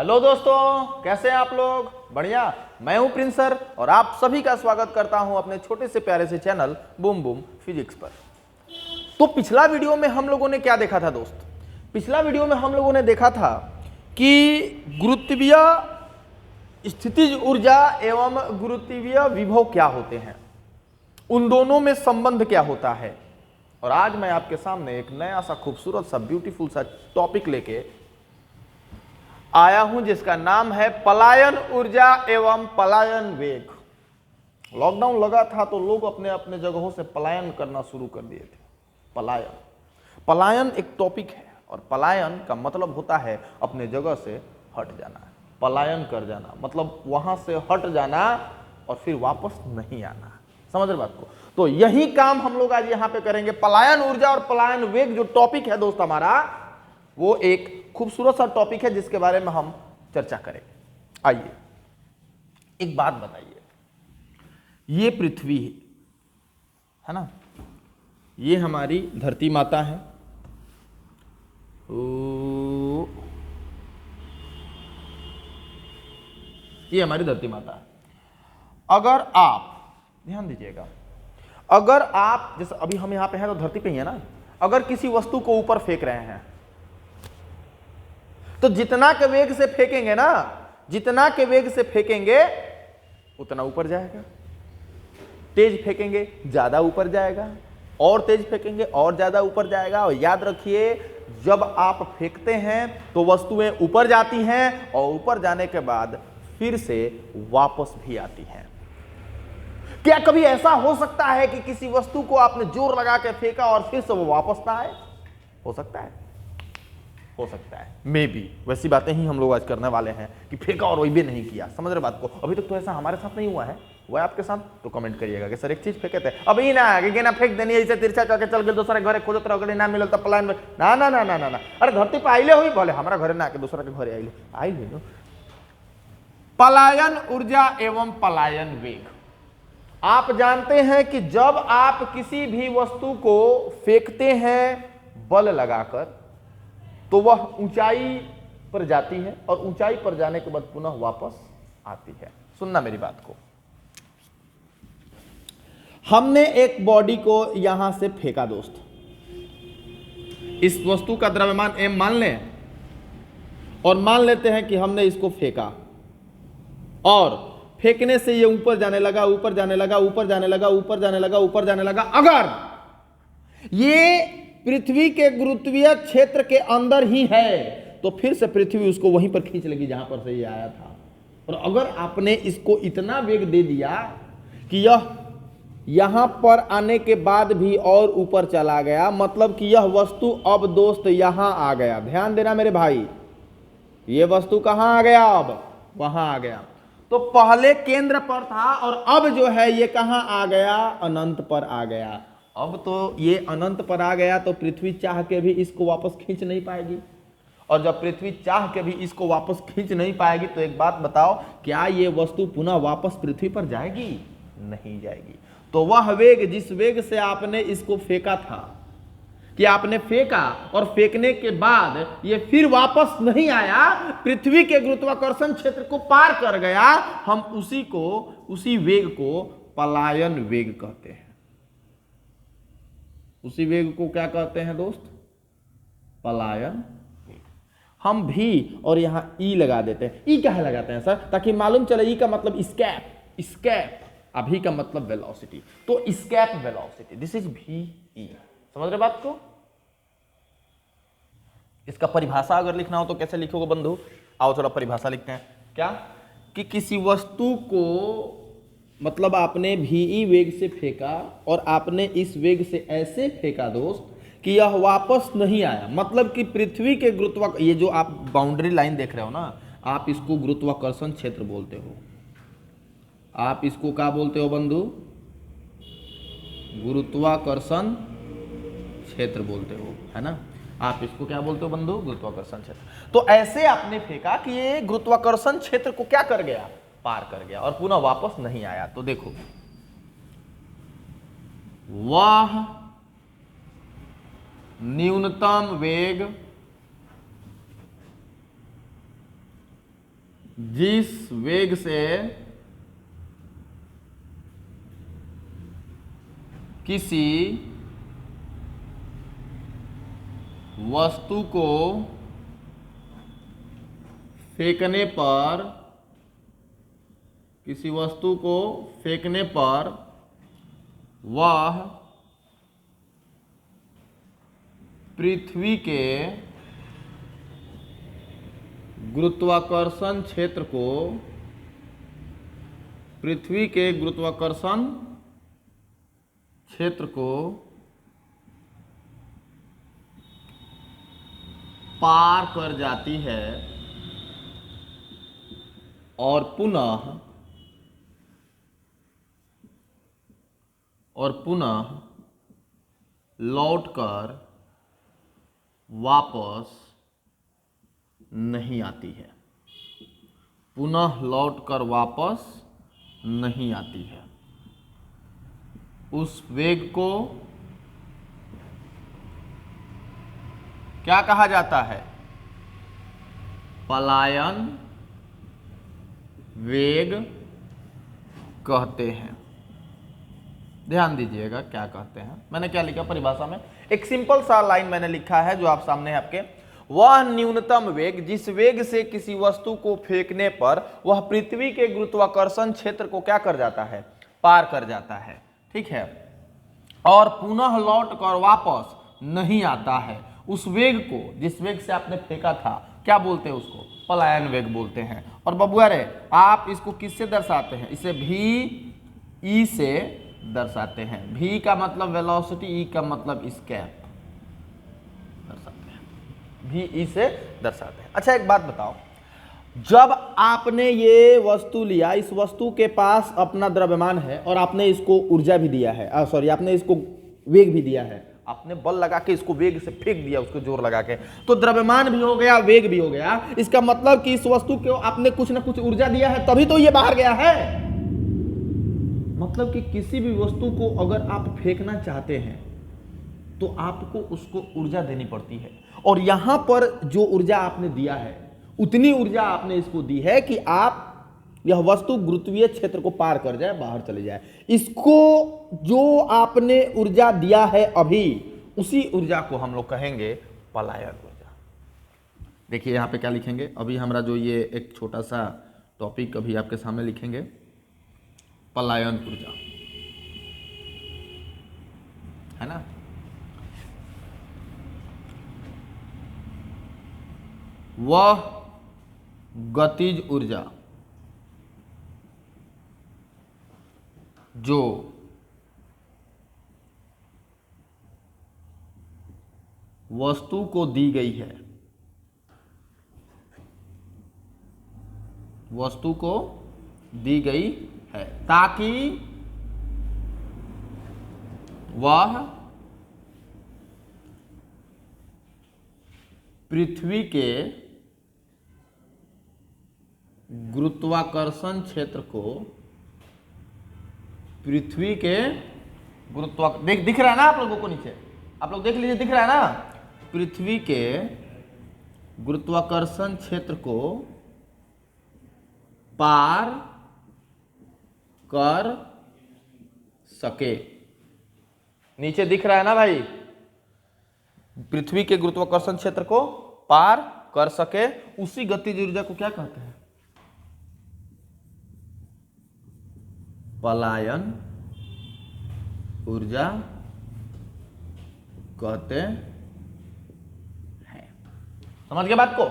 Hello दोस्तों, कैसे हैं आप लोग? बढ़िया। मैं हूं प्रिंस सर और आप सभी का स्वागत करता हूं अपने छोटे से प्यारे से चैनल बूम बूम फिजिक्स पर। तो पिछला वीडियो में हम लोगों ने क्या देखा था दोस्त? पिछला वीडियो में हम लोगों ने देखा था कि गुरुत्वीय स्थितिज ऊर्जा एवं गुरुत्वीय विभव क्या होते हैं, उन दोनों में संबंध क्या होता है। और आज मैं आपके सामने एक नया सा खूबसूरत सा ब्यूटीफुल सा टॉपिक लेके आया हूं जिसका नाम है पलायन ऊर्जा एवं पलायन वेग। लॉकडाउन लगा था तो लोग अपने अपने जगहों से पलायन करना शुरू कर दिए थे। पलायन एक टॉपिक है और पलायन का मतलब होता है अपने जगह से हट जाना। पलायन कर जाना मतलब वहां से हट जाना और फिर वापस नहीं आना। समझ रहे बात को? तो यही काम हम लोग आज यहां पे करेंगे। पलायन ऊर्जा और पलायन वेग जो टॉपिक है दोस्त हमारा, वो एक खूबसूरत सा टॉपिक है जिसके बारे में हम चर्चा करेंगे। आइए एक बात बताइए, ये पृथ्वी है ना, ये हमारी धरती माता है। ये हमारी धरती माता है। अगर आप ध्यान दीजिएगा, अगर आप जैसे अभी हम यहां पे हैं तो धरती पे ही है ना, अगर किसी वस्तु को ऊपर फेंक रहे हैं तो जितना के वेग से फेंकेंगे ना, जितना के वेग से फेंकेंगे उतना ऊपर जाएगा। तेज फेंकेंगे ज्यादा ऊपर जाएगा, और तेज फेंकेंगे और ज्यादा ऊपर जाएगा। और याद रखिए, जब आप फेंकते हैं तो वस्तुएं ऊपर जाती हैं और ऊपर जाने के बाद फिर से वापस भी आती हैं। क्या कभी ऐसा हो सकता है कि किसी वस्तु को आपने जोर लगा के फेंका और फिर से वो वापस ना आए? हो सकता है, हो सकता है, मे बी। वैसी बातें ही हम लोग आज करने वाले हैं कि फेंका और वही भी नहीं किया। समझ रहे बात को? अभी तक तो ऐसा हमारे साथ नहीं हुआ है, हुआ है आपके साथ? तो कमेंट करिएगा कि सर एक चीज फेंके थे अभी ना आगे ना फेंक देनी, ऐसे तिरछा करके चल गए दूसरे घरे खोजत रहो ना मिलल तो पलायन में ना ना ना ना ना ना। अरे धरती पे आइले हुई बोले हमारा घरे ना आके दूसरा के घरे आई हुई। पलायन ऊर्जा एवं पलायन वेग। आप जानते हैं कि जब आप किसी भी वस्तु को फेंकते हैं बल लगाकर तो वह ऊंचाई पर जाती है और ऊंचाई पर जाने के बाद पुनः वापस आती है। सुनना मेरी बात को। हमने एक बॉडी को यहां से फेंका दोस्त, इस वस्तु का द्रव्यमान m मान लें और मान लेते हैं कि हमने इसको फेंका और फेंकने से ये ऊपर जाने लगा, ऊपर जाने लगा, ऊपर जाने लगा, ऊपर जाने लगा, ऊपर जाने लगा। अगर ये पृथ्वी के गुरुत्वीय क्षेत्र के अंदर ही है तो फिर से पृथ्वी उसको वहीं पर खींच लेगी जहां पर से ये आया था। और अगर आपने इसको इतना वेग दे दिया कि यह यहां पर आने के बाद भी और ऊपर चला गया, मतलब कि यह वस्तु अब दोस्त यहां आ गया। ध्यान देना मेरे भाई, यह वस्तु कहां आ गया? अब वहां आ गया। तो पहले केंद्र पर था और अब जो है ये कहां आ गया? अनंत पर आ गया। अब तो ये अनंत पर आ गया तो पृथ्वी चाह के भी इसको वापस खींच नहीं पाएगी। और जब पृथ्वी चाह के भी इसको वापस खींच नहीं पाएगी तो एक बात बताओ, क्या ये वस्तु पुनः वापस पृथ्वी पर जाएगी? नहीं जाएगी। तो वह वेग जिस वेग से आपने इसको फेंका था, कि आपने फेंका और फेंकने के बाद ये फिर वापस नहीं आया, पृथ्वी के गुरुत्वाकर्षण क्षेत्र को पार कर गया, हम उसी वेग को पलायन वेग कहते हैं। उसी वेग को क्या कहते हैं दोस्त? पलायन वेग। हम भी और यहां ई लगा देते हैं। ई क्या है लगाते हैं सर? ताकि मालूम चले ई का मतलब स्केप, स्केप। अभी का मतलब वेलोसिटी, तो escape velocity, this is V E. समझ रहे बात को? इसका परिभाषा अगर लिखना हो तो कैसे लिखोगे बंधु? आओ थोड़ा परिभाषा लिखते हैं। क्या कि किसी वस्तु को मतलब आपने VE वेग से फेंका और आपने इस वेग से ऐसे फेंका दोस्त कि यह वापस नहीं आया। मतलब कि पृथ्वी के ये जो आप बाउंड्री लाइन देख रहे हो ना, आप इसको गुरुत्वाकर्षण क्षेत्र बोलते हो। आप इसको क्या बोलते हो बंधु? गुरुत्वाकर्षण क्षेत्र बोलते हो, है ना? आप इसको क्या बोलते हो बंधु? गुरुत्वाकर्षण क्षेत्र। तो ऐसे आपने फेंका कि ये गुरुत्वाकर्षण क्षेत्र को क्या कर गया? पार कर गया और पुनः वापस नहीं आया। तो देखो, वह न्यूनतम वेग जिस वेग से किसी वस्तु को फेंकने पर वह पृथ्वी के गुरुत्वाकर्षण क्षेत्र को पार कर जाती है और पुनः लौटकर वापस नहीं आती है। उस वेग को क्या कहा जाता है? पलायन वेग कहते हैं। ध्यान दीजिएगा क्या कहते हैं। मैंने क्या लिखा परिभाषा में, एक सिंपल सा लाइन मैंने लिखा है जो आप सामने है आपके। वह न्यूनतम वेग जिस वेग से किसी वस्तु को फेंकने पर वह पृथ्वी के गुरुत्वाकर्षण क्षेत्र को क्या कर जाता है? पार कर जाता है। ठीक है, और पुनः लौट कर वापस नहीं आता है। उस वेग को, जिस वेग से आपने फेंका था, क्या बोलते हैं? उसको पलायन वेग बोलते हैं। और बबुआ रे, आप इसको किससे दर्शाते हैं? इसे भी ई से दर्शाते हैं। भी का मतलब वेलोसिटी, ई का मतलब स्केप दर्शाते हैं। भी ई से दर्शाते हैं। अच्छा एक बात बताओ, जब आपने ये वस्तु लिया, इस वस्तु के पास अपना द्रव्यमान है और आपने इसको ऊर्जा भी दिया है, आपने इसको वेग भी दिया है, आपने बल लगा के इसको वेग से फेंक दिया, उसको जोर लगा के, तो द्रव्यमान भी हो गया, वेग भी हो गया। इसका मतलब कि इस वस्तु को आपने कुछ ना कुछ ऊर्जा दिया है, तभी तो ये बाहर गया है। मतलब कि किसी भी वस्तु को अगर आप फेंकना चाहते हैं तो आपको उसको ऊर्जा देनी पड़ती है, और यहां पर जो ऊर्जा आपने दिया है उतनी ऊर्जा आपने इसको दी है कि आप यह वस्तु गुरुत्वीय क्षेत्र को पार कर जाए, बाहर चले जाए। इसको जो आपने ऊर्जा दिया है अभी, उसी ऊर्जा को हम लोग कहेंगे पलायन ऊर्जा। देखिए यहां पे क्या लिखेंगे, अभी हमारा जो ये एक छोटा सा टॉपिक अभी आपके सामने लिखेंगे, पलायन ऊर्जा, है ना। वह गतिज ऊर्जा जो वस्तु को दी गई है, है ताकि वह पृथ्वी के गुरुत्वाकर्षण क्षेत्र को, दिख रहा है ना आप लोगों को नीचे, आप लोग देख लीजिए, दिख रहा है ना, पृथ्वी के गुरुत्वाकर्षण क्षेत्र को पार कर सके। नीचे दिख रहा है ना भाई, पृथ्वी के गुरुत्वाकर्षण क्षेत्र को पार कर सके, उसी गतिज ऊर्जा को क्या कहते हैं? पलायन ऊर्जा कहते हैं। समझ गए बात को?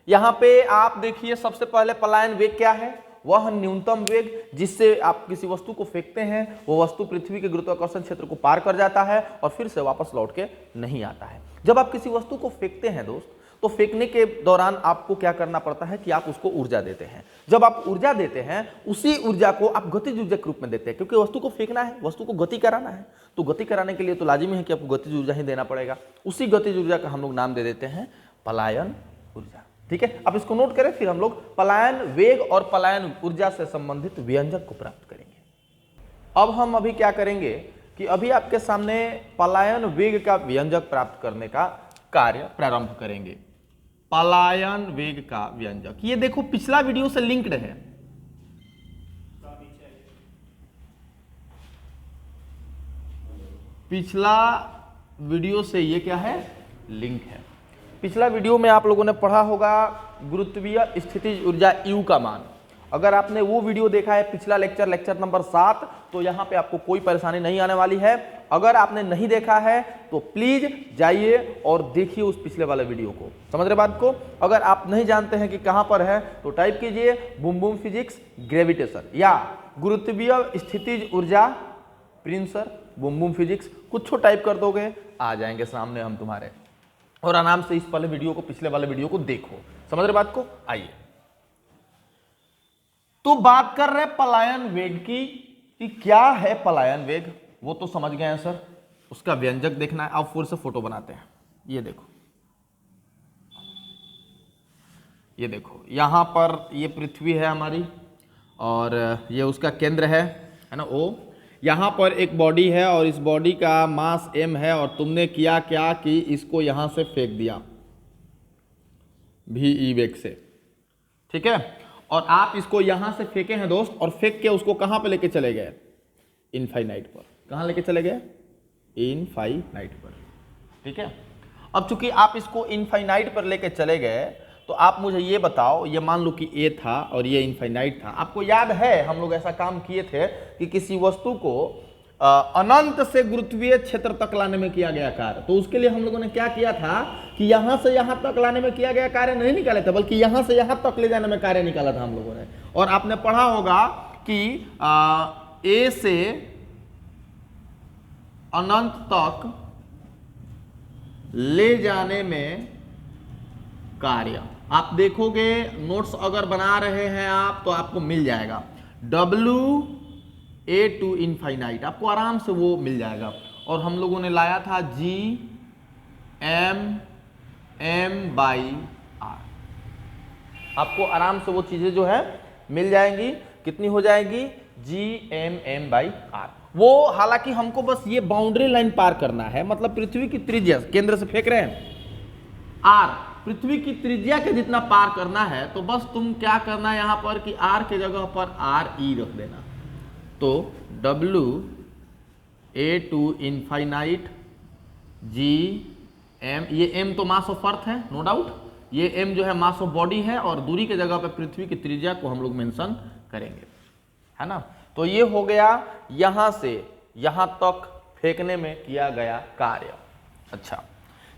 यहां पे आप देखिए, सबसे पहले पलायन वेग क्या है? वह न्यूनतम वेग जिससे आप किसी वस्तु को फेंकते हैं, वो वस्तु पृथ्वी के गुरुत्वाकर्षण क्षेत्र को पार कर जाता है और फिर से वापस लौट के नहीं आता है। जब आप किसी वस्तु को फेंकते हैं दोस्त, तो फेंकने के दौरान आपको क्या करना पड़ता है कि आप उसको ऊर्जा देते हैं। जब आप ऊर्जा देते हैं, उसी ऊर्जा को आप गतिज ऊर्जा के रूप में देते हैं, क्योंकि वस्तु को फेंकना है, वस्तु को गति कराना है, तो गति कराने के लिए तो लाजिमी है कि आपको गतिज ऊर्जा ही देना पड़ेगा। उसी गतिज ऊर्जा का हम लोग नाम दे देते हैं पलायन ऊर्जा। ठीक है, अब इसको नोट करें, फिर हम लोग पलायन वेग और पलायन ऊर्जा से संबंधित व्यंजक को प्राप्त करेंगे। अब हम अभी क्या करेंगे कि अभी आपके सामने पलायन वेग का व्यंजक प्राप्त करने का कार्य प्रारंभ करेंगे। पलायन वेग का व्यंजक। ये देखो पिछला वीडियो से लिंक्ड है, पिछला वीडियो से ये क्या है, लिंक है। पिछला वीडियो में आप लोगों ने पढ़ा होगा गुरुत्वीय स्थितिज ऊर्जा U का मान। अगर आपने वो वीडियो देखा है पिछला लेक्चर नंबर 7, तो यहां पे आपको कोई परेशानी नहीं आने वाली है। अगर आपने नहीं देखा है तो प्लीज जाइए और देखिए उस पिछले वाले वीडियो को, समझ रहे बात को। अगर आप नहीं जानते हैं कि कहां पर है तो टाइप कीजिए बूम बूम फिजिक्स ग्रेविटेशन या गुरुत्वीय स्थितिज ऊर्जा प्रिंसर बूम बूम फिजिक्स, कुछ टाइप कर दोगे आ जाएंगे सामने हम तुम्हारे, और आराम से इस वाले वीडियो को, पिछले वाले वीडियो को देखो, समझ रहे बात को। आइए तो बात कर रहे पलायन वेग की, कि क्या है पलायन वेग, वो तो समझ गए हैं सर, उसका व्यंजक देखना है। अब फिर से फोटो बनाते हैं। ये देखो, ये देखो यहां पर ये पृथ्वी है हमारी और ये उसका केंद्र है ना O। यहां पर एक बॉडी है और इस बॉडी का मास m है, और तुमने किया क्या कि इसको यहां से फेंक दिया v वेग से, ठीक है। और आप इसको यहां से फेंके हैं दोस्त, और फेंक के उसको कहां पे लेके चले गए, इनफाइनाइट पर। कहां लेके चले गए, इनफाइनाइट पर, ठीक है। अब चूंकि आप इसको इनफाइनाइट पर लेके चले गए, तो आप मुझे ये बताओ, ये मान लो कि A था और ये इनफाइनाइट था। आपको याद है हम लोग ऐसा काम किए थे कि किसी वस्तु को अनंत से गुरुत्वीय क्षेत्र तक लाने में किया गया कार्य, तो उसके लिए हम लोगों ने क्या किया था कि यहां से यहां तक लाने में किया गया कार्य नहीं निकाले थे, बल्कि यहां से यहां तक ले जाने में कार्य निकाला था हम लोगों ने। और आपने पढ़ा होगा कि A से अनंत तक ले जाने में कार्य, आप देखोगे नोट्स अगर बना रहे हैं आप तो आपको मिल जाएगा WA टू इनफाइनाइट, आपको आराम से वो मिल जाएगा। और हम लोगों ने लाया था GMM/R, आपको आराम से वो चीजें जो है मिल जाएंगी। कितनी हो जाएगी, GMM/R। वो हालांकि हमको बस ये बाउंड्री लाइन पार करना है, मतलब पृथ्वी की त्रिज्या केंद्र से फेंक रहे हैं R, पृथ्वी की त्रिज्या के जितना पार करना है, तो बस तुम क्या करना है यहां पर कि R के जगह पर RE रख देना। तो WA टू इनफाइनाइट GM, ये M तो मास ऑफ अर्थ है नो डाउट, ये M जो है मास ऑफ बॉडी है, और दूरी के जगह पर पृथ्वी की त्रिज्या को हम लोग मेंशन करेंगे, है ना। तो ये हो गया यहां से यहां तक फेंकने में किया गया कार्य। अच्छा,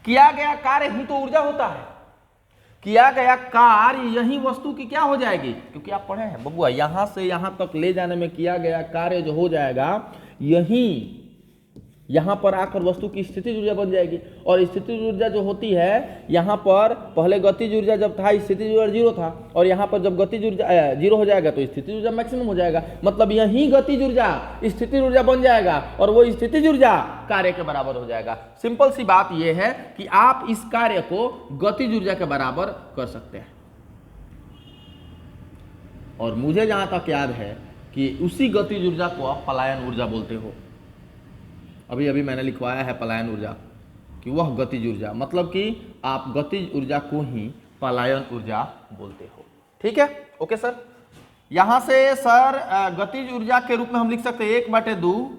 किया गया कार्य ही तो ऊर्जा होता है, किया गया कार्य यही वस्तु की क्या हो जाएगी, क्योंकि आप पढ़े हैं बबुआ, यहां से यहां तक ले जाने में किया गया कार्य जो हो जाएगा, यही यहां पर आकर वस्तु की स्थितिज ऊर्जा बन जाएगी। और स्थितिज ऊर्जा जो होती है, यहां पर पहले गतिज ऊर्जा जब था स्थितिज ऊर्जा 0 था, और यहां पर जब गतिज ऊर्जा 0 हो जाएगा तो स्थितिज ऊर्जा मैक्सिमम हो जाएगा, मतलब यही गतिज ऊर्जा स्थितिज ऊर्जा बन जाएगा, और वो स्थितिज ऊर्जा कार्य के बराबर हो जाएगा। सिंपल सी बात यह है कि आप इस कार्य को गतिज ऊर्जा के बराबर कर सकते हैं। और मुझे जहां तक याद है कि उसी गतिज ऊर्जा को आप पलायन ऊर्जा बोलते हो। अभी अभी मैंने लिखवाया है पलायन ऊर्जा कि वह गतिज ऊर्जा, मतलब कि आप गतिज ऊर्जा को ही पलायन ऊर्जा बोलते हो, ठीक है। ओके सर, यहां से सर गतिज ऊर्जा के रूप में हम लिख सकते हैं 1/2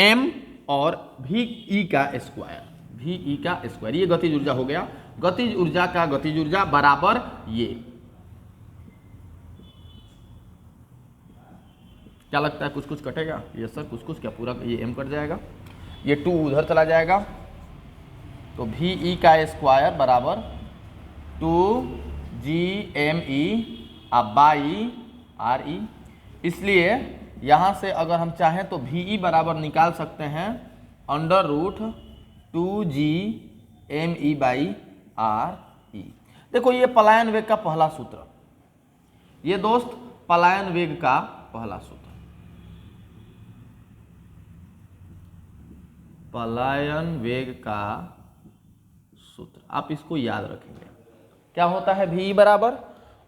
M और VE का स्क्वायर, VE का स्क्वायर, ये गतिज ऊर्जा हो गया। गतिज ऊर्जा का गतिज ऊर्जा बराबर ये, क्या लगता है कुछ कुछ कटेगा, ये सर कुछ कुछ क्या, पूरा ये M कट जाएगा, ये 2 उधर चला जाएगा, तो VE का स्क्वायर बराबर 2GME/RE। इसलिए यहां से अगर हम चाहें तो VE बराबर निकाल सकते हैं √2GME/RE। देखो ये पलायन वेग का पहला सूत्र, ये दोस्त पलायन वेग का पहला सूत्र, पलायन वेग का सूत्र, आप इसको याद रखेंगे। क्या होता है, VE बराबर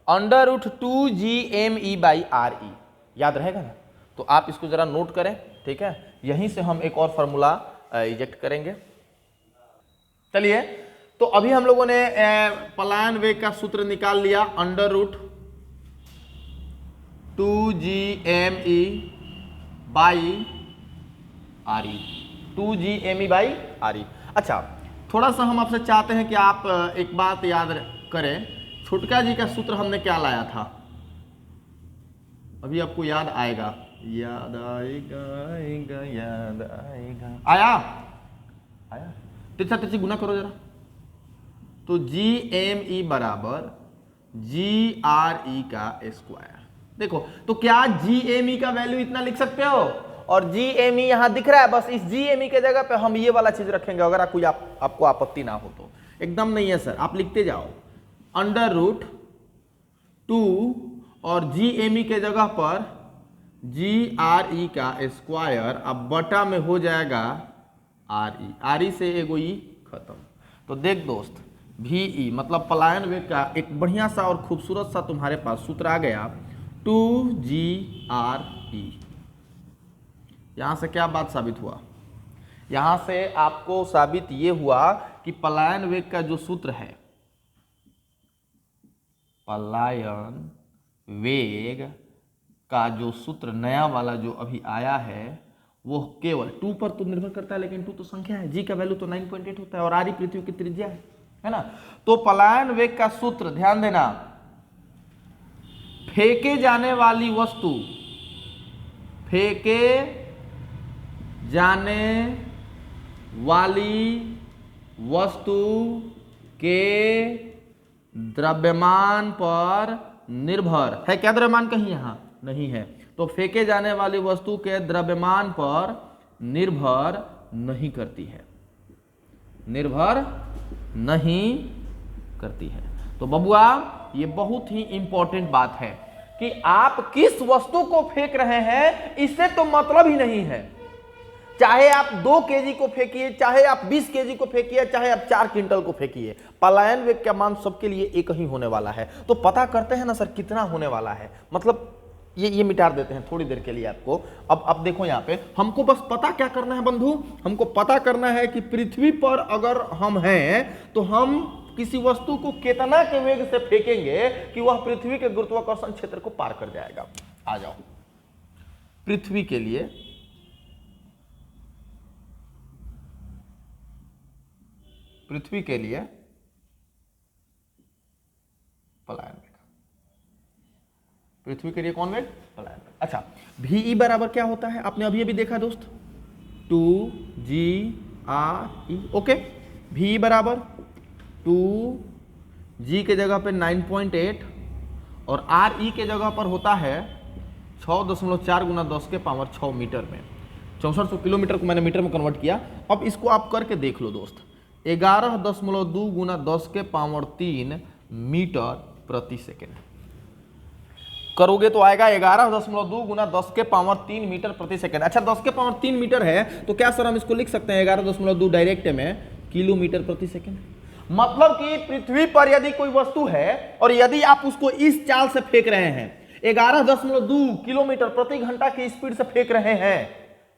√2GME/RE, याद रहेगा ना। तो आप इसको जरा नोट करें, ठीक है। यहीं से हम एक और फॉर्मूला इजेक्ट करेंगे। चलिए तो अभी हम लोगों ने पलायन वेग का सूत्र निकाल लिया, under root 2gme by RE, 2gme by RE। अच्छा, थोड़ा सा हम आपसे चाहते हैं कि आप एक बात याद करें, छुटका जी का सूत्र हमने क्या लाया था, अभी आपको याद आएगा, याद आएगा आएगा याद आएगा, आया तिरछा तिरछी गुना करो जरा, तो GME बराबर GRE का स्क्वायर। देखो तो क्या GME का वैल्यू इतना लिख सकते हो, और GME यहां दिख रहा है, बस इस GME के जगह पे हम ये वाला चीज रखेंगे, अगर कोई आपको आपत्ति ना हो तो। एकदम नहीं है सर, आप लिखते जाओ अंडर रूट 2 और GME के जगह पर GRE का स्क्वायर, अब बटा में हो जाएगा RE से एगो ई खत्म। तो देख दोस्त, VE मतलब पलायन वेग का एक बढ़िया सा और खूबसूरत सा तुम्हारे पास सूत्र आ गया, 2GRE। यहां से क्या बात साबित हुआ, यहां से आपको साबित ये हुआ कि पलायन वेग का जो सूत्र है, पलायन वेग का जो सूत्र नया वाला जो अभी आया है, वो केवल 2 पर तो निर्भर करता है, लेकिन 2 तो संख्या है, जी का वैल्यू तो 9.8 होता है, और RE पृथ्वी की त्रिज्या है ना। तो पलायन वेग का सूत्र ध्यान देना, फेंके जाने वाली वस्तु, फेंके जाने वाली वस्तु के द्रव्यमान पर निर्भर है, क्या द्रव्यमान कहीं यहां नहीं है, तो फेंके जाने वाली वस्तु के द्रव्यमान पर निर्भर नहीं करती है, निर्भर नहीं करती है। तो बबुआ ये बहुत ही इंपॉर्टेंट बात है कि आप किस वस्तु को फेंक रहे हैं, इससे तो मतलब ही नहीं है, चाहे आप 2 केजी को फेंकिए, चाहे आप 20 केजी को फेंकिए, चाहे आप 4 क्विंटल को फेंकिए, पलायन वेग का मान सबके लिए एक ही होने वाला है। तो पता करते हैं ना सर कितना होने वाला है, मतलब ये मिटा देते हैं थोड़ी देर के लिए आपको। अब देखो यहाँ पे हमको बस पता क्या करना है बंधु, हमको पता करना है कि पृथ्वी पर अगर हम हैं तो हम किसी वस्तु को कितना के वेग से फेंकेंगे कि वह पृथ्वी के गुरुत्वाकर्षण क्षेत्र को पार कर जाएगा। आ जाओ, पृथ्वी के लिए पलायन वेग, पृथ्वी के लिए कौन वेग, पलायन वेग। अच्छा, VE बराबर क्या होता है, आपने अभी अभी देखा दोस्त, 2GRE। ओके, VE बराबर 2G के जगह पे 9.8 और RE के जगह पर होता है 6.4 गुना 10 के पावर 6 मीटर में, 6400 किलोमीटर को मैंने मीटर में कन्वर्ट किया। अब इसको आप करके देख लो दोस्त, 11.2 गुना 10 के पावर 3 मीटर प्रति सेकेंड करोगे तो आएगा 11.2 गुना 10 के पावर 3 मीटर प्रति सेकेंड। अच्छा, 10 के पावर 3 मीटर है तो क्या सर हम इसको लिख सकते हैं 11.2 डायरेक्ट में किलोमीटर प्रति सेकेंड। मतलब कि पृथ्वी पर यदि कोई वस्तु है और यदि आप उसको इस चाल से फेंक रहे हैं, 11.2 किलोमीटर प्रति घंटा की स्पीड से फेंक रहे हैं,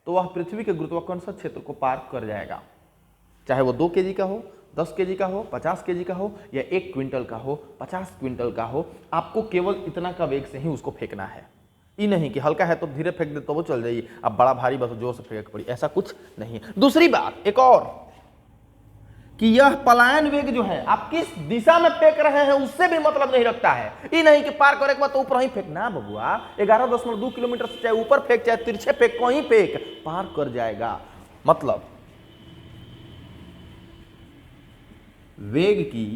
तो वह पृथ्वी के गुरुत्वाकर्षण क्षेत्र को पार कर जाएगा, चाहे वो 2 केजी का हो, 10 केजी का हो, 50 केजी का हो, या 1 क्विंटल का हो, 50 क्विंटल का हो, आपको केवल इतना का वेग से ही उसको फेंकना है। ये नहीं कि हल्का है तो धीरे फेंक दे तो वो चल जाएगी, अब बड़ा भारी बस जोर से फेंक पड़ी, ऐसा कुछ नहीं है। दूसरी बात एक और कि यह पलायन वेग जो है आप किस दिशा में फेंक रहे हैं उससे भी मतलब नहीं रखता है। ये नहीं कि पार करे के बाद तो ऊपर ही फेंकना बबुआ, 11.2 किलोमीटर से चाहे ऊपर फेंक चाहे तिरछे फेंक, कहीं फेंक, पार कर जाएगा। मतलब वेग की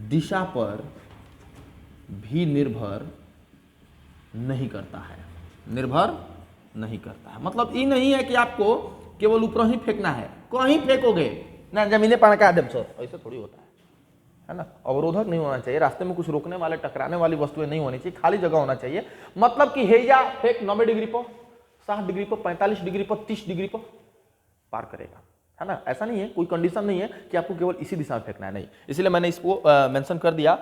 दिशा पर भी निर्भर नहीं करता है, निर्भर नहीं करता है। मतलब ये नहीं है कि आपको केवल ऊपर ही फेंकना है, कहीं फेंकोगे ना जमीने पड़का दे, ऐसे थोड़ी होता है ना। अवरोधक नहीं होना चाहिए, रास्ते में कुछ रोकने वाले टकराने वाली वस्तुएं नहीं होनी चाहिए, खाली जगह होना चाहिए। मतलब कि हेजा फेंक 90 डिग्री पर, 60 डिग्री पर, 45 डिग्री पर, 30 डिग्री पर, पार करेगा, है ना। ऐसा नहीं है, कोई कंडीशन नहीं है कि आपको केवल इसी दिशा में फेंकना है, नहीं। इसलिए मैंने इसको मेंशन कर दिया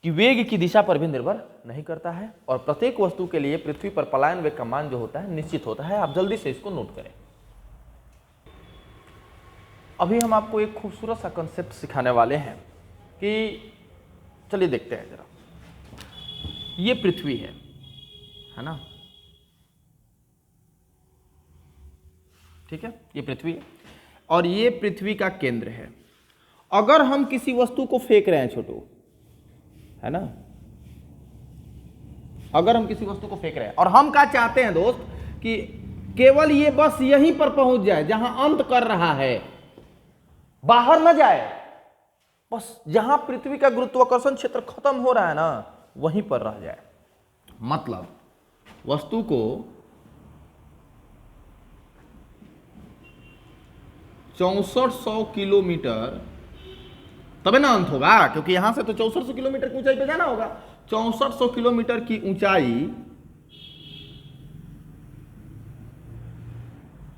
कि वेग की दिशा पर भी निर्भर नहीं करता है, और प्रत्येक वस्तु के लिए पृथ्वी पर पलायन वेग का मान जो होता है निश्चित होता है। आप जल्दी से इसको नोट करें। अभी हम आपको एक खूबसूरत सा कंसेप्ट सिखाने वाले हैं कि चलिए देखते हैं जरा। ये पृथ्वी है ना, ठीक है, ये पृथ्वी है और ये पृथ्वी का केंद्र है। अगर हम किसी वस्तु को फेंक रहे हैं छोटू, है ना, अगर हम किसी वस्तु को फेंक रहे हैं और हम क्या चाहते हैं दोस्त कि केवल ये बस यहीं पर पहुंच जाए जहां अंत कर रहा है, बाहर न जाए, बस जहां पृथ्वी का गुरुत्वाकर्षण क्षेत्र खत्म हो रहा है ना वहीं पर रह जाए। मतलब वस्तु को 6400 किलोमीटर, तबे ना अंत होगा, क्योंकि यहां से तो 6400 किलोमीटर की ऊंचाई पे जाना होगा। 6400 किलोमीटर की ऊंचाई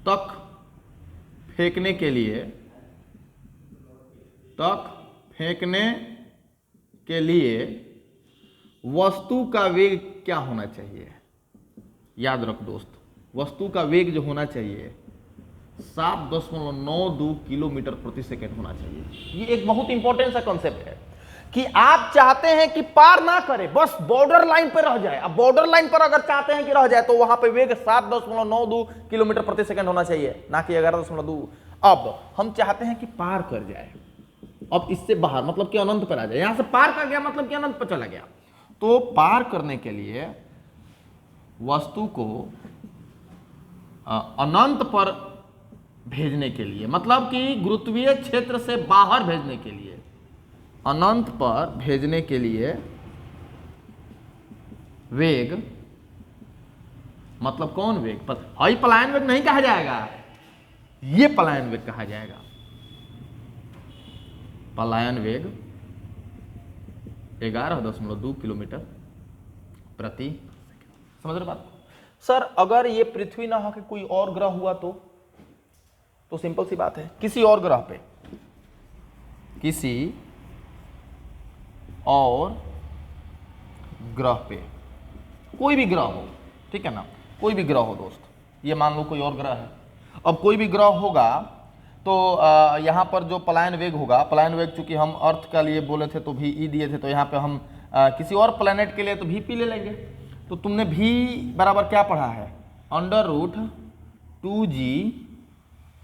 तक फेंकने के लिए वस्तु का वेग क्या होना चाहिए? याद रख दोस्त, वस्तु का वेग जो होना चाहिए 7.92 किलोमीटर प्रति सेकंड होना चाहिए। ये एक बहुत इंपॉर्टेंट सा कॉन्सेप्ट है कि आप चाहते हैं कि पार ना करे, बस बॉर्डर लाइन पर रह जाए। अब बॉर्डर लाइन पर अगर चाहते हैं कि रह जाए तो वहां पे वेग 7.92 किलोमीटर प्रति सेकंड होना चाहिए, ना कि 11.2। अब हम चाहते हैं कि पार कर जाए, अब इससे बाहर मतलब कि अनंत पर आ जाए। यहां से पार कर गया मतलब कि अनंत पर चला गया। तो पार करने के लिए वस्तु को अनंत पर भेजने के लिए, मतलब कि गुरुत्वीय क्षेत्र से बाहर भेजने के लिए, अनंत पर भेजने के लिए वेग, मतलब कौन वेग? हाई पलायन वेग नहीं कहा जाएगा, ये पलायन वेग कहा जाएगा। पलायन वेग 11.2 किलोमीटर प्रति सेकंड। समझ रहे बात? सर अगर ये पृथ्वी ना होकर कोई और ग्रह हुआ तो सिंपल सी बात है, किसी और ग्रह पे, किसी और ग्रह पे, कोई भी ग्रह हो, ठीक है ना, कोई भी ग्रह हो दोस्त, ये मान लो कोई और ग्रह है। अब कोई भी ग्रह होगा तो यहाँ पर जो पलायन वेग होगा, पलायन वेग चूंकि हम अर्थ के लिए बोले थे तो भी ई दिए थे, तो यहाँ पे हम किसी और प्लेनेट के लिए तो भी ले लेंगे। तो तुमने भी बराबर क्या पढ़ा है? √2g,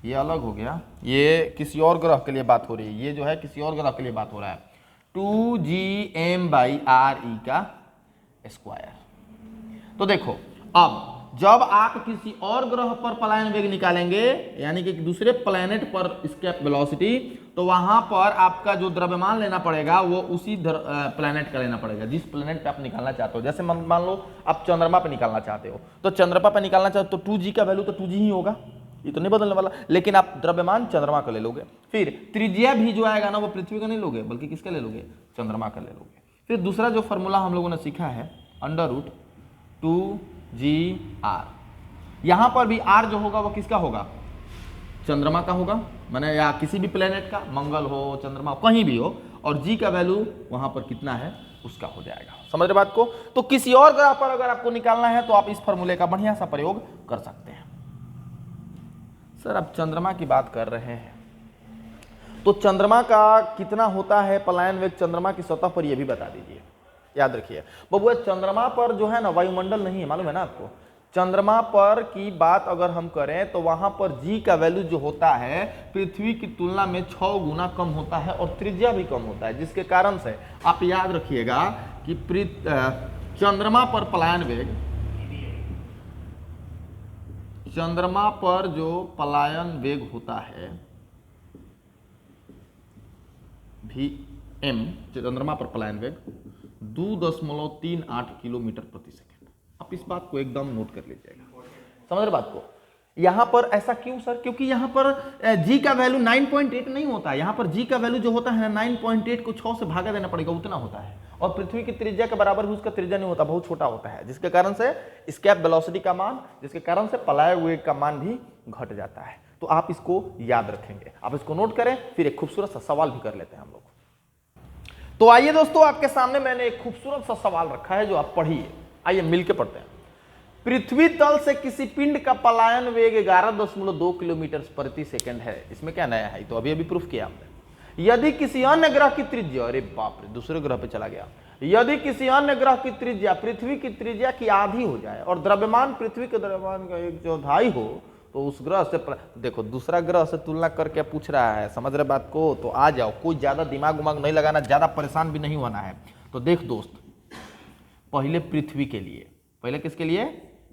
ये अलग हो गया, ये किसी और ग्रह के लिए बात हो रही है, ये जो है किसी और ग्रह के लिए बात हो रहा है, 2gm/re का स्क्वायर। तो देखो अब जब आप किसी और ग्रह पर पलायन वेग निकालेंगे, यानी कि दूसरे प्लेनेट पर एस्केप वेलोसिटी, तो वहां पर आपका जो द्रव्यमान लेना पड़ेगा वो उसी प्लेनेट का लेना पड़ेगा जिस प्लेनेट पे आप निकालना चाहते हो। जैसे मान लो आप चंद्रमा पे निकालना चाहते हो, तो चंद्रमा पे निकालना चाहते हो तो 2g का वैल्यू तो 2g ही होगा, ये तो नहीं बदलने वाला, लेकिन आप द्रव्यमान चंद्रमा का ले लोगे। फिर त्रिज्या भी जो आएगा ना वो पृथ्वी का नहीं लोगे, बल्कि किसका ले लोगे? चंद्रमा का ले लोगे। फिर दूसरा जो फॉर्मूला हम लोगों ने सीखा है √2gr, यहां पर भी r जो होगा वो किसका होगा? चंद्रमा का होगा, माने या किसी भी प्लेनेट का, मंगल हो, चंद्रमा हो, कहीं भी हो, और g का वैल्यू वहां पर कितना है उसका हो जाएगा। समझ रहे बात को? तो किसी और ग्रह पर अगर आपको निकालना है तो आप इस फॉर्मूले का बढ़िया सा प्रयोग कर सकते हैं। सर अब चंद्रमा की बात कर रहे हैं तो चंद्रमा का कितना होता है पलायन वेग चंद्रमा की सतह पर, यह भी बता दीजिए। याद रखिए बबुआ, चंद्रमा पर जो है ना वायुमंडल नहीं है, मालूम है ना आपको। चंद्रमा पर की बात अगर हम करें तो वहां पर g का वैल्यू जो होता है पृथ्वी की तुलना में 6 गुना कम होता है और त्रिज्या भी कम होता है, जिसके कारण से आप याद रखिएगा कि चंद्रमा पर पलायन वेग, चंद्रमा पर जो पलायन वेग होता है vm, चंद्रमा पर पलायन वेग 2.38 किलोमीटर प्रति सेकंड। आप इस बात को एकदम नोट कर लीजिएगा। समझ रहे बात को? यहां पर ऐसा क्यों सर? क्योंकि यहां पर g का वैल्यू 9.8 नहीं होता है, यहां पर g का वैल्यू जो होता है 9.8 को 6 से भागा देना पड़ेगा, उतना होता है। और पृथ्वी की त्रिज्या के बराबर भी उसका त्रिज्या नहीं होता, बहुत छोटा होता है, जिसके कारण से एस्केप वेलोसिटी का मान, जिसके कारण से पलायन वेग का मान भी घट जाता है। तो आप इसको याद रखेंगे, आप इसको नोट करें। फिर एक खूबसूरत सा सवाल भी कर लेते हैं हम लोग। तो आइए दोस्तों, आपके सामने मैंने एक खूबसूरत सा सवाल रखा है जो आप पढ़िए। आइए मिलके पढ़ते हैं। पृथ्वी तल से किसी पिंड का पलायन वेग 11.2 किलोमीटर प्रति सेकंड है। इसमें क्या नया है, तो अभी अभी प्रूफ किया हमने। यदि किसी अन्य ग्रह की त्रिज्या, अरे बाप रे दूसरे ग्रह पे चला गया, यदि किसी अन्य ग्रह की त्रिज्या पृथ्वी की त्रिज्या की आधी हो जाए और द्रव्यमान पृथ्वी के द्रव्यमान का 1/4 हो तो उस ग्रह से देखो दूसरा ग्रह से तुलना करके पूछ रहा है, समझ रहे बात को, तो आ जाओ, कोई ज्यादा दिमाग उमाग नहीं लगाना, ज्यादा परेशान भी नहीं होना है। तो देख दोस्त, पहले पृथ्वी के लिए, पहले किसके लिए,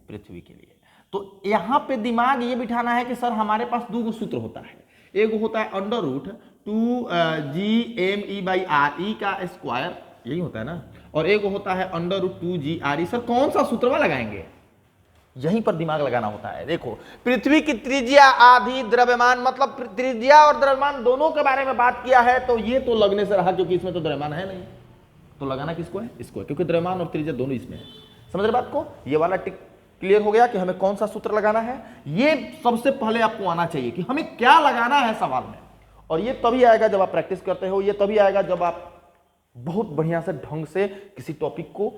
पृथ्वी के लिए, तो यहां पे दिमाग ये बिठाना है कि सर हमारे पास दो सूत्र होता है, एक होता है √2GME/RE का स्क्वायर, यही होता है ना, और एक होता है √2GRE। सर कौन सा सूत्र लगाएंगे, यहीं पर दिमाग लगाना होता है। देखो पृथ्वी की त्रिज्या आधी, द्रव्यमान, मतलब त्रिज्या और द्रव्यमान दोनों के बारे में बात किया है, तो ये तो लगने से रहा क्योंकि इसमें तो द्रव्यमान है नहीं, तो लगाना किसको है, इसको है, क्योंकि द्रव्यमान और त्रिज्या दोनों इसमें है। समझ रहे बात को, ये वाला टिक क्लियर हो गया कि हमें कौन सा सूत्र लगाना है। ये सबसे पहले आपको आना चाहिए कि हमें क्या लगाना है सवाल में, और ये तभी आएगा जब आप प्रैक्टिस करते हो, ये तभी आएगा जब आप बहुत बढ़िया से ढंग से किसी टॉपिक को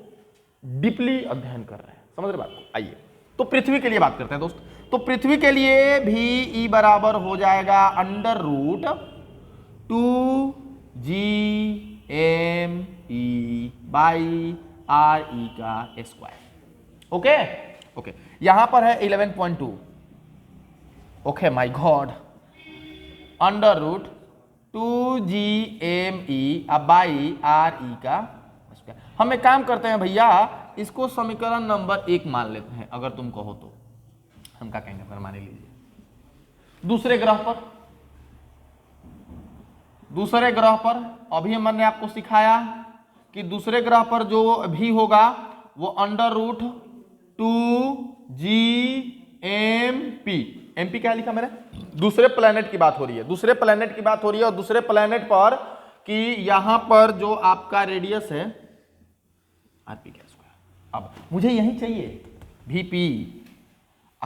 डीपली अध्ययन कर रहे हैं। समझ रहे बात को। आइए तो पृथ्वी के लिए बात करते हैं दोस्त। तो पृथ्वी के लिए भी ई बराबर हो जाएगा √2GME/RE का स्क्वायर। ओके ओके, यहां पर है 11.2। ओके माय गॉड, √2GME/RE का स्क्वायर। हम एक काम करते हैं भैया, इसको समीकरण नंबर 1 मान लेते हैं, अगर तुम कहो तो। हम क्या कहेंगे, फिर मान लीजिए दूसरे ग्रह पर अभी मैंने आपको सिखाया कि दूसरे ग्रह पर जो भी होगा वो √2GMP, MP क्या लिखा मैंने, दूसरे प्लेनेट की बात हो रही है, दूसरे प्लेनेट की बात हो रही है, और दूसरे प्लेनेट पर कि यहां पर जो आपका रेडियस है RP का स्क्वायर। अब मुझे यही चाहिए VP,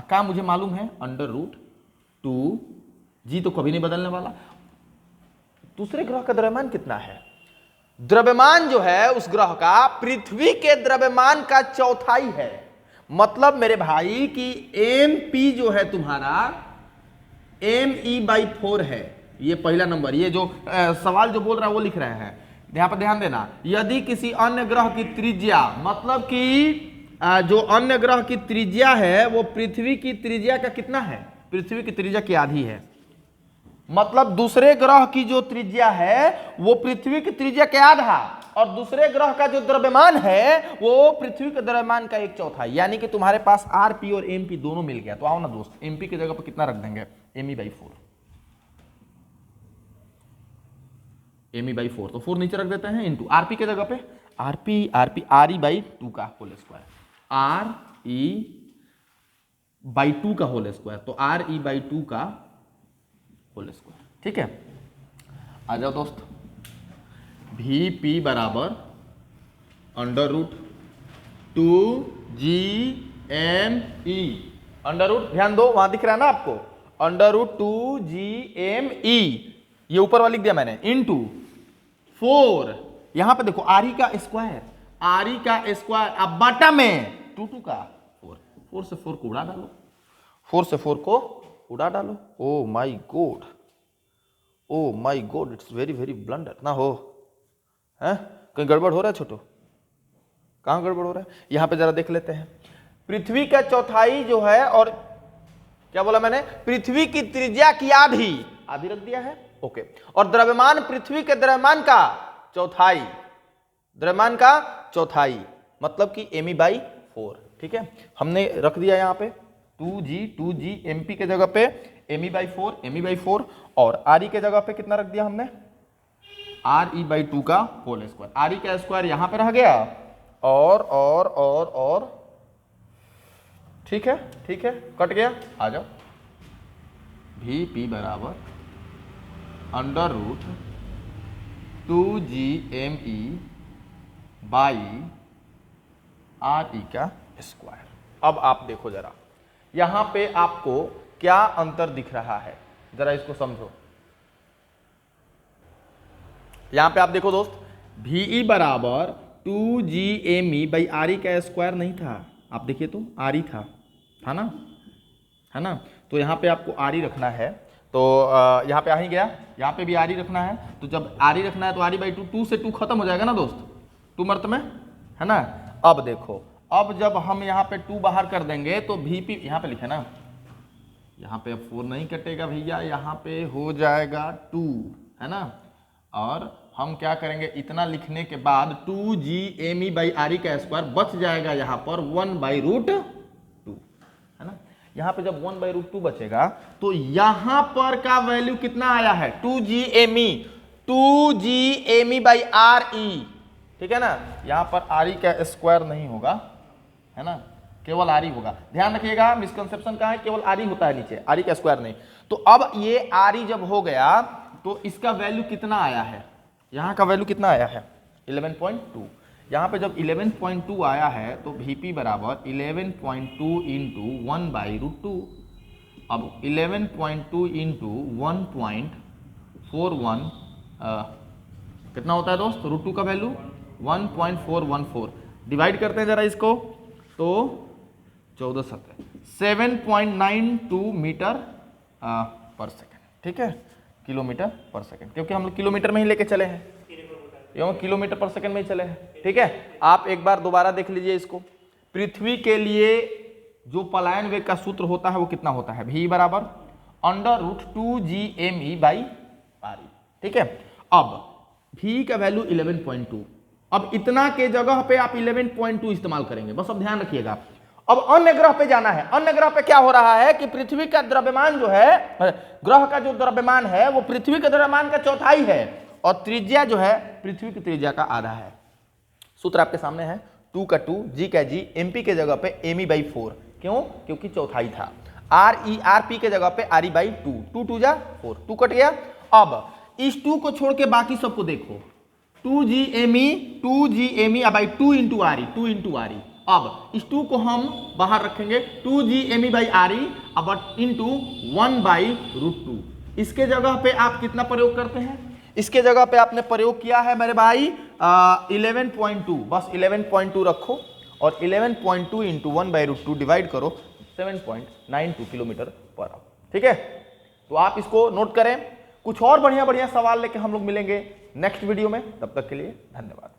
का मुझे मालूम है √2G, तो कभी नहीं बदलने वाला। दूसरे ग्रह का द्रव्यमान कितना है, द्रव्यमान जो है उस ग्रह का पृथ्वी के द्रव्यमान का 1/4 है। मतलब मेरे भाई कि MP जो है तुम्हारा ME/4 है। ये पहला नंबर, ये जो सवाल जो बोल रहा है वो लिख रहे हैं, यहां पर ध्यान देना। यदि किसी अन्य ग्रह की त्रिज्या, मतलब कि जो अन्य ग्रह की त्रिज्या है वो पृथ्वी की त्रिज्या का कितना है, पृथ्वी की त्रिज्या की आधी है। मतलब दूसरे ग्रह की जो त्रिज्या है वो पृथ्वी की त्रिज्या के आधा, और दूसरे ग्रह का जो द्रव्यमान है वो पृथ्वी के द्रव्यमान का 1/4, यानी कि तुम्हारे पास RP और MP दोनों मिल गया। तो आओ ना दोस्त, MP की जगह पर कितना रख देंगे, ME/4, ME/4, तो 4 नीचे रख देते हैं, इंटू RP के जगह पे RE/2 का होल स्क्वायर, RE/2 का होल स्क्वायर, तो RE/2 का होल स्क्वायर। ठीक है, आ जाओ दोस्त, VP बराबर √2GME, ध्यान दो वहां दिख रहा है ना आपको, √2GME, ये ऊपर वाला लिख दिया मैंने, इंटू 4, यहां पे देखो RE का स्क्वायर, RE का स्क्वायर, अब बटा में 2 का 4, 4 से 4 को उड़ा डालो, 4 से 4 को उड़ा डालो। Oh my god, oh my god, it's very very blunder ना हो, है कहीं गड़बड़ हो रहा है छोटो, कहां गड़बड़ हो रहा है, यहां पे जरा देख लेते हैं। पृथ्वी का 1/4 जो है, और क्या बोला मैंने, पृथ्वी की त्रिज्या की आधी रख दिया है। ओके, और द्रव्यमान पृथ्वी के द्रव्यमान का 1/4, द्रव्यमान का 1/4, मतलब कि ME/4। ठीक है, हमने रख दिया यहाँ पे 2G MP के जगह पे ME/4, और RE के जगह पे कितना रख दिया हमने, RE/2 का होल स्क्वायर। RE का स्क्वायर यहां पे रह गया, और ठीक है कट गया। आ जाओ, VP बराबर √2GME/RE का स्क्वायर। अब आप देखो जरा, यहां पे आपको क्या अंतर दिख रहा है, जरा इसको समझो। यहां पे आप देखो दोस्त, VE बराबर 2GME/RE का स्क्वायर नहीं था, आप देखिए तो आर ही था ना, है ना। तो यहाँ पे आपको आर ही रखना है, तो यहाँ पे आ ही गया, यहाँ पे भी आर ही रखना है। तो जब आर ही रखना है तो आर ही बाई टू, 2 से 2 खत्म हो जाएगा ना दोस्त, 2 मर्त में, है ना। अब देखो, अब जब हम यहाँ पे 2 बाहर कर देंगे तो वीपी यहाँ पे लिखे ना, यहाँ पे अब 4 नहीं कटेगा भैया, यहाँ पे हो जाएगा 2, है ना। और हम क्या करेंगे, इतना लिखने के बाद 2GME/RE का स्क्वायर बच जाएगा यहाँ पर 1/√2, है ना। यहाँ पे जब 1/√2 बचेगा तो यहाँ पर का वैल्यू कितना आया है, 2GME/RE, ठीक है ना। यहाँ पर RE का स्क्वायर नहीं होगा, है ना, केवल RE होगा। ध्यान रखिएगा, मिसकंसेप्शन का है, केवल RE होता है नीचे, RE का स्क्वायर नहीं। तो अब ये RE जब हो गया तो इसका वैल्यू कितना आया है, यहाँ का वैल्यू कितना आया है 11.2। यहाँ पे जब 11.2 आया है तो Vp बराबर 11.2 इंटू 1/√2। अब 11.2 इंटू 1.41 कितना होता है दोस्त, √2 का वैल्यू 1.414। डिवाइड करते हैं जरा इसको, तो 14 7 7.92 मीटर पर सेकेंड, ठीक है, किलोमीटर पर सेकेंड, क्योंकि हम लोग किलोमीटर में ही लेके चले हैं, क्यों किलोमीटर पर सेकंड में ही चले हैं, ठीक है। आप एक बार दोबारा देख लीजिए इसको। पृथ्वी के लिए जो पलायन वेग का सूत्र होता है वो कितना होता है, v बराबर √2GME/RE, ठीक है। अब v का वैल्यू 11.2, अब इतना के जगह पे आप 11.2 इस्तेमाल करेंगे, बस अब ध्यान रखिएगा। अब अन्य ग्रह पे जाना है, अन्य ग्रह पे क्या हो रहा है कि पृथ्वी का द्रव्यमान जो है, ग्रह का जो द्रव्यमान है वो पृथ्वी के द्रव्यमान का चौथाई है, और त्रिज्या जो है पृथ्वी की त्रिज्या का आधा है। सूत्र आपके सामने है, 2 का 2, G का G, MP के जगह पे ME/4, क्यों, क्योंकि चौथाई था। RP के जगह पे RE/2, 2 2 जा 4, 2 कट गया। अब इस 2 को छोड़ के बाकी सबको देखो, 2GME/2 into RE, 2 into RE। अब इस 2 को हम बाहर रखेंगे, 2GME/RE अब इंटू 1/√2। इसके जगह पे आप कितना प्रयोग करते हैं, इसके जगह पे आपने प्रयोग किया है मेरे भाई 11.2, बस 11.2 रखो और 11.2 इंटू 1/√2 डिवाइड करो 7.92 किलोमीटर पर आवर, ठीक है। तो आप इसको नोट करें। कुछ और बढ़िया बढ़िया सवाल लेके हम लोग मिलेंगे नेक्स्ट वीडियो में, तब तक के लिए धन्यवाद।